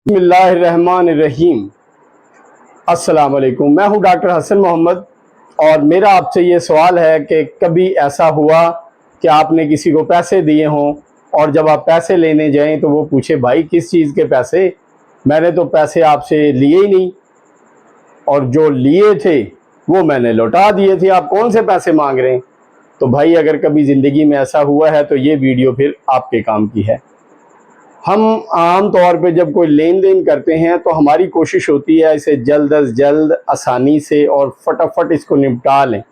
बिस्मिल्लाहिर्रहमानिर्रहीम। अस्सलाम वालेकुम। मैं हूं डॉक्टर हसन मोहम्मद और मेरा आपसे ये सवाल है कि कभी ऐसा हुआ कि आपने किसी को पैसे दिए हों और जब आप पैसे लेने जाएं तो वो पूछे भाई किस चीज़ के पैसे, मैंने तो पैसे आपसे लिए ही नहीं और जो लिए थे वो मैंने लौटा दिए थे, आप कौन से पैसे मांग रहे हैं। तो भाई अगर कभी ज़िंदगी में ऐसा हुआ है तो ये वीडियो फिर आपके काम की है। हम आम तौर पे जब कोई लेन देन करते हैं तो हमारी कोशिश होती है इसे जल्द अज जल्द आसानी से और फटाफट इसको निपटा लें।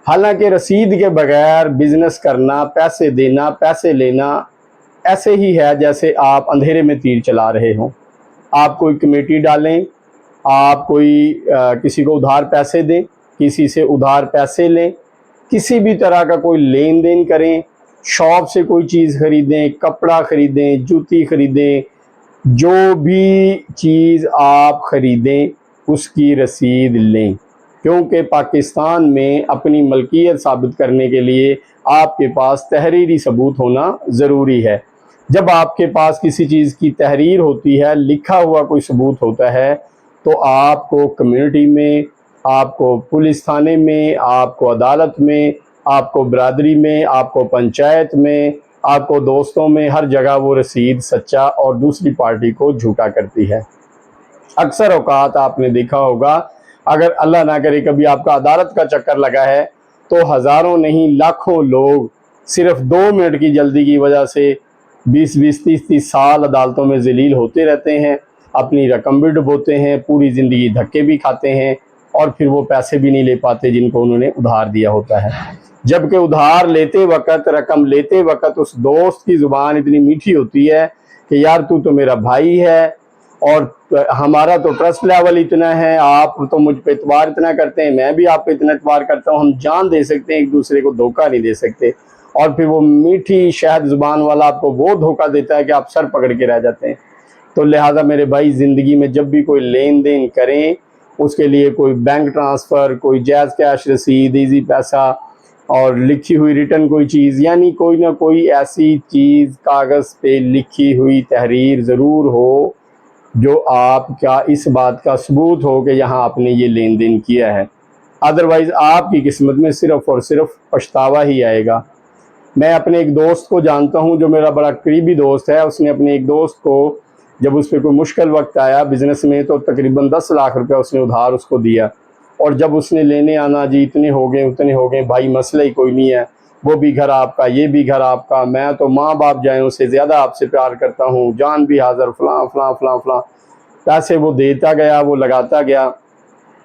हालांकि रसीद के बगैर बिजनेस करना, पैसे देना, पैसे लेना ऐसे ही है जैसे आप अंधेरे में तीर चला रहे हों। आप कोई कमेटी डालें, आप कोई किसी को उधार पैसे दें, किसी से उधार पैसे लें, किसी भी तरह का कोई लेन देन करें, शॉप से कोई चीज़ ख़रीदें, कपड़ा ख़रीदें, जूती ख़रीदें, जो भी चीज़ आप ख़रीदें उसकी रसीद लें, क्योंकि पाकिस्तान में अपनी मलकियत साबित करने के लिए आपके पास तहरीरी सबूत होना ज़रूरी है। जब आपके पास किसी चीज़ की तहरीर होती है, लिखा हुआ कोई सबूत होता है, तो आपको कम्युनिटी में, आपको पुलिस थाने में, आपको अदालत में, आपको बरादरी में, आपको पंचायत में, आपको दोस्तों में, हर जगह वो रसीद सच्चा और दूसरी पार्टी को झूठा करती है। अक्सर औकात आपने देखा होगा, अगर अल्लाह ना करे कभी आपका अदालत का चक्कर लगा है तो हज़ारों नहीं लाखों लोग सिर्फ 2 मिनट की जल्दी की वजह से 20-20, 30-30 साल अदालतों में ज़लील होते रहते हैं, अपनी रकम भी डुबोते हैं, पूरी ज़िंदगी धक्के भी खाते हैं और फिर वो पैसे भी नहीं ले पाते जिनको उन्होंने उधार दिया होता है। जबकि उधार लेते वक्त, रकम लेते वक्त उस दोस्त की ज़ुबान इतनी मीठी होती है कि यार तू तो मेरा भाई है और हमारा तो ट्रस्ट लेवल इतना है, आप तो मुझ पे एतबार इतना करते हैं, मैं भी आप पे इतना एतबार करता हूँ, हम जान दे सकते हैं, एक दूसरे को धोखा नहीं दे सकते। और फिर वो मीठी शहद ज़ुबान वाला आपको वो धोखा देता है कि आप सर पकड़ के रह जाते हैं। तो लिहाजा मेरे भाई, ज़िंदगी में जब भी कोई लेन देन करें उसके लिए कोई बैंक ट्रांसफ़र, कोई जायज़ कैश रसीद, ईजी पैसा और लिखी हुई रिटर्न कोई चीज़, यानी कोई ना कोई ऐसी चीज़ कागज़ पे लिखी हुई तहरीर ज़रूर हो जो आपका इस बात का सबूत हो कि यहाँ आपने ये लेन देन किया है। अदरवाइज़ आपकी किस्मत में सिर्फ़ और सिर्फ पछतावा ही आएगा। मैं अपने एक दोस्त को जानता हूँ जो मेरा बड़ा करीबी दोस्त है। उसने अपने एक दोस्त को, जब उस पर कोई मुश्किल वक्त आया बिज़नेस में, तो तकरीबन 10 लाख रुपया उसने उधार उसको दिया। और जब उसने लेने आना, जी इतने हो गए उतने हो गए, भाई मसला ही कोई नहीं है, वो भी घर आपका, ये भी घर आपका, मैं तो माँ बाप जाए से ज़्यादा आपसे प्यार करता हूँ, जान भी हाज़िर, फ़लाँ फ़लाँ फ़लाँ फ़लाँ। पैसे वो देता गया, वो लगाता गया।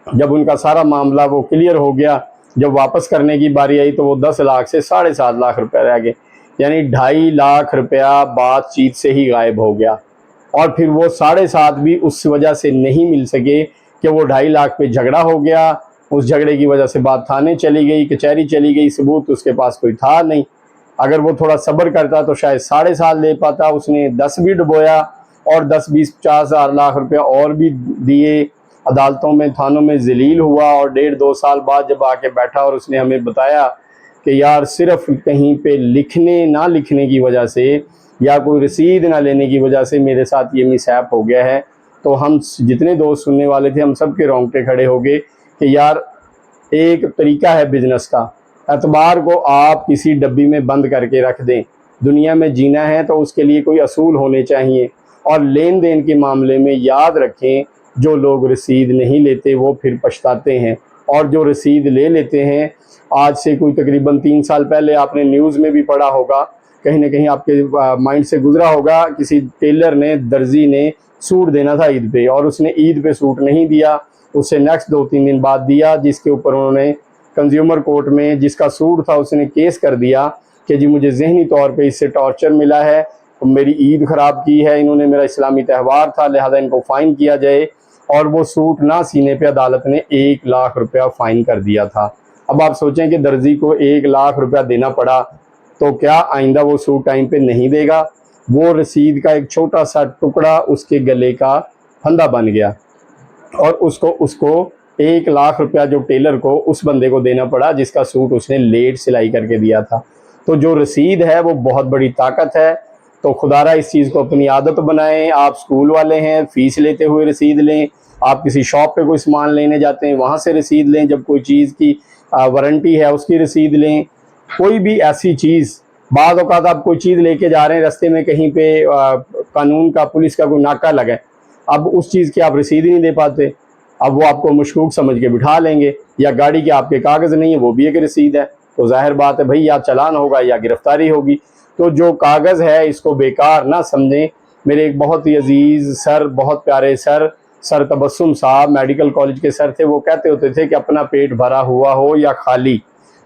जब उनका सारा मामला वो क्लियर हो गया, जब वापस करने की बारी आई तो वो 10 लाख से 7.5 लाख रुपये रह गए, यानी 2.5 लाख रुपया बातचीत से ही गायब हो गया। और फिर वो 7.5 भी उस वजह से नहीं मिल सके कि वो 2.5 लाख पे झगड़ा हो गया। उस झगड़े की वजह से बात थाने चली गई, कचहरी चली गई, सबूत उसके पास कोई था नहीं। अगर वो थोड़ा सब्र करता तो शायद 7.5 ले पाता। उसने 10 भी डुबोया और 10-20-50 लाख रुपया और भी दिए, अदालतों में, थानों में ज़लील हुआ। और 1.5-2 साल बाद जब आके बैठा और उसने हमें बताया कि यार सिर्फ कहीं पे लिखने ना लिखने की वजह से या कोई रसीद ना लेने की वजह से मेरे साथ ये मिसहैप हो गया है, तो हम जितने दोस्त सुनने वाले थे हम सब के रोंगटे खड़े हो गए कि यार एक तरीका है बिजनेस का, एतबार को आप किसी डब्बी में बंद करके रख दें। दुनिया में जीना है तो उसके लिए कोई असूल होने चाहिए। और लेन देन के मामले में याद रखें, जो लोग रसीद नहीं लेते वो फिर पछताते हैं, और जो रसीद ले लेते हैं, आज से कोई तकरीबन 3 साल पहले आपने न्यूज़ में भी पढ़ा होगा, कहीं ना कहीं आपके माइंड से गुजरा होगा, किसी टेलर ने, दर्जी ने सूट देना था ईद पे और उसने ईद पे सूट नहीं दिया, उससे नेक्स्ट 2-3 दिन बाद दिया, जिसके ऊपर उन्होंने कंज्यूमर कोर्ट में जिसका सूट था उसने केस कर दिया कि जी मुझे जहनी तौर पे इससे टॉर्चर मिला है, मेरी ईद ख़राब की है, इन्होंने, मेरा इस्लामी त्यौहार था लिहाजा इनको फ़ाइन किया जाए। और वो सूट ना सीने पे अदालत ने 1 लाख रुपया फ़ाइन कर दिया था। अब आप सोचें कि दर्जी को 1 लाख रुपया देना पड़ा, तो क्या आइंदा वो सूट टाइम पे नहीं देगा? वो रसीद का एक छोटा सा टुकड़ा उसके गले का फंदा बन गया और उसको 1 लाख रुपया जो टेलर को, उस बंदे को देना पड़ा जिसका सूट उसने लेट सिलाई करके दिया था। तो जो रसीद है वो बहुत बड़ी ताकत है। तो खुदारा इस चीज़ को अपनी आदत बनाएं। आप स्कूल वाले हैं, फ़ीस लेते हुए रसीद लें। आप किसी शॉप पे कोई सामान लेने जाते हैं, वहाँ से रसीद लें। जब कोई चीज़ की वारंटी है उसकी रसीद लें। कोई भी ऐसी चीज़, बाद औक़ात आप कोई चीज़ लेके जा रहे हैं, रास्ते में कहीं पे कानून का, पुलिस का कोई नाका लगा, अब उस चीज़ की आप रसीद ही नहीं दे पाते, अब वो आपको मशकूक समझ के बिठा लेंगे। या गाड़ी के आपके कागज़ नहीं है, वो भी एक रसीद है, तो जाहिर बात है भाई या चालान होगा या गिरफ्तारी होगी। तो जो कागज़ है इसको बेकार ना समझें। मेरे एक बहुत ही अजीज़ सर, बहुत प्यारे सर तबस्सुम साहब मेडिकल कॉलेज के सर थे, वो कहते होते थे कि अपना पेट भरा हुआ हो या खाली,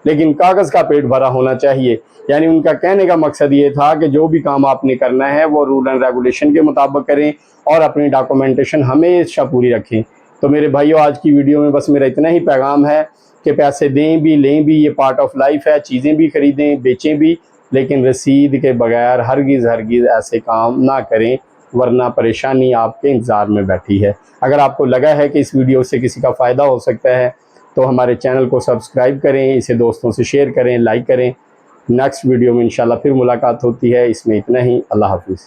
लेकिन कागज़ का पेट भरा होना चाहिए। यानी उनका कहने का मकसद ये था कि जो भी काम आपने करना है वो रूल एंड रेगुलेशन के मुताबिक करें और अपनी डॉक्यूमेंटेशन हमेशा पूरी रखें। तो मेरे भाइयों, आज की वीडियो में बस मेरा इतना ही पैगाम है कि पैसे दें भी लें भी, ये पार्ट ऑफ लाइफ है। चीज़ें भी ख़रीदें बेचें भी, लेकिन रसीद के बगैर हरगिज़ ऐसे काम ना करें, वरना परेशानी आपके इंतज़ार में बैठी है। अगर आपको लगा है कि इस वीडियो से किसी का फ़ायदा हो सकता है तो हमारे चैनल को सब्सक्राइब करें, इसे दोस्तों से शेयर करें, लाइक करें। नेक्स्ट वीडियो में इंशाल्लाह फिर मुलाकात होती है। इसमें इतना ही। अल्लाह हाफिज़।